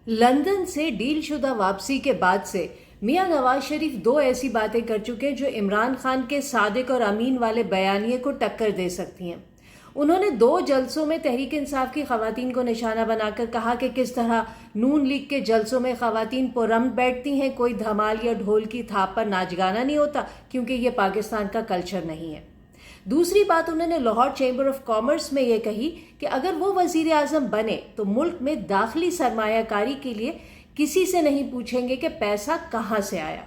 London से deal शुदा वापसी के बाद से मियां नवाज शरीफ दो ऐसी बातें कर चुके हैं जो इमरान खान के सादिक और अमीन वाले बयानिए को टक्कर दे सकती हैं। उन्होंने दो जलसों में तहरीक इंसाफ की खवातीन को निशाना बनाकर कहा कि किस तरह नून लीग के जलसों में खवातीन पुरम बैठती हैं, कोई धमाल या ढोल की थाप पर नाच गाना नहीं होता क्योंकि ये पाकिस्तान का कल्चर नहीं है। दूसरी बात उन्होंने लाहौर चैम्बर ऑफ कॉमर्स में ये कही कि अगर वो वजीर आजम बने तो मुल्क में दाखिली सरमायाकारी के लिए किसी से नहीं पूछेंगे कि पैसा कहाँ से आया।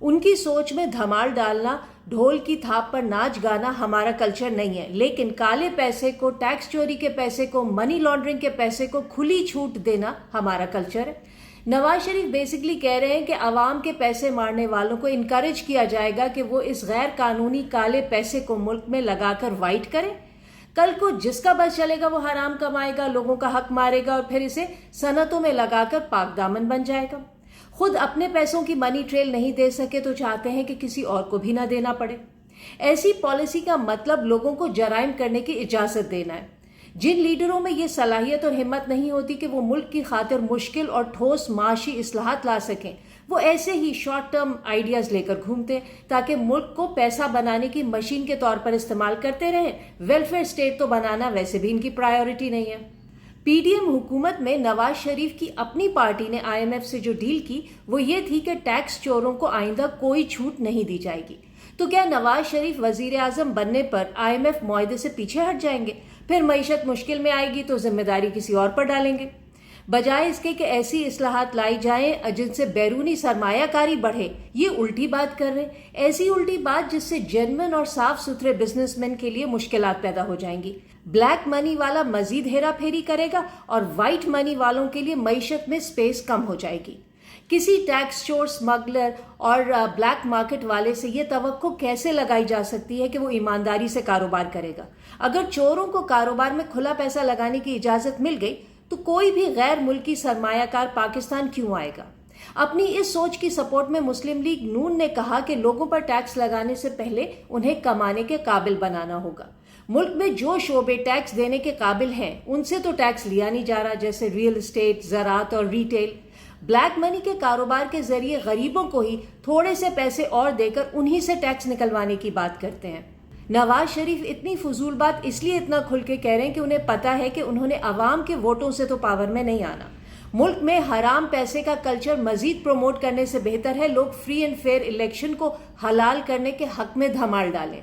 उनकी सोच में धमाल डालना, ढोल की थाप पर नाच गाना हमारा कल्चर नहीं है, लेकिन काले पैसे को, टैक्स चोरी के पैसे को, मनी लॉन्ड्रिंग के पैसे को खुली छूट देना हमारा कल्चर है। नवाज शरीफ बेसिकली कह रहे हैं कि अवाम के पैसे मारने वालों को इनकरेज किया जाएगा कि वो इस गैर कानूनी काले पैसे को मुल्क में लगाकर वाइट करें। कल को जिसका बस चलेगा वो हराम कमाएगा, लोगों का हक मारेगा और फिर इसे सनतों में लगाकर पाक दामन बन जाएगा। खुद अपने पैसों की मनी ट्रेल नहीं दे सके तो चाहते हैं कि किसी और को भी ना देना पड़े। ऐसी पॉलिसी का मतलब लोगों को जराइम करने की इजाजत देना है। जिन लीडरों में ये सलाहियत और हिम्मत नहीं होती कि वो मुल्क की खातिर मुश्किल और ठोस माशी इस्लाहात ला सकें, वो ऐसे ही शॉर्ट टर्म आइडियाज लेकर घूमते ताकि मुल्क को पैसा बनाने की मशीन के तौर पर इस्तेमाल करते रहें। वेलफेयर स्टेट तो बनाना वैसे भी इनकी प्रायोरिटी नहीं है। पीडीएम हुकूमत में नवाज शरीफ की अपनी पार्टी ने आईएमएफ से जो डील की वो ये थी कि टैक्स चोरों को आइंदा कोई छूट नहीं दी जाएगी। तो क्या नवाज शरीफ वजीर आजम बनने पर आईएमएफ मुआहदे से पीछे हट जाएंगे? फिर मईशत मुश्किल में आएगी तो जिम्मेदारी किसी और पर डालेंगे, बजाय इसके कि ऐसी इस्लाहात लाई जाएं जिनसे बैरूनी सरमायाकारी बढ़े। ये उल्टी बात कर रहे हैं, ऐसी उल्टी बात जिससे जेन्युइन और साफ सुथरे बिजनेसमैन के लिए मुश्किलात पैदा हो जाएंगी। ब्लैक मनी वाला मजीद हेरा फेरी करेगा और वाइट मनी वालों के लिए मईशत में स्पेस कम हो जाएगी। किसी टैक्स चोर, स्मगलर और ब्लैक मार्केट वाले से ये तवक्को कैसे लगाई जा सकती है कि वो ईमानदारी से कारोबार करेगा? अगर चोरों को कारोबार में खुला पैसा लगाने की इजाजत मिल गई तो कोई भी गैर मुल्की सरमायाकार पाकिस्तान क्यों आएगा? अपनी इस सोच की सपोर्ट में मुस्लिम लीग नून ने कहा कि लोगों पर टैक्स लगाने से पहले उन्हें कमाने के काबिल बनाना होगा। मुल्क में जो शोबे टैक्स देने के काबिल हैं उनसे तो टैक्स लिया नहीं जा रहा, जैसे रियल एस्टेट, ज़राअत और रिटेल। ब्लैक मनी के कारोबार के जरिए गरीबों को ही थोड़े से पैसे और देकर उन्हीं से टैक्स निकलवाने की बात करते हैं। नवाज शरीफ इतनी फजूल बात इसलिए इतना खुल के कह रहे हैं कि उन्हें पता है कि उन्होंने अवाम के वोटों से तो पावर में नहीं आना। मुल्क में हराम पैसे का कल्चर मजीद प्रमोट करने से बेहतर है लोग फ्री एंड फेयर इलेक्शन को हलाल करने के हक में धमाल डालें।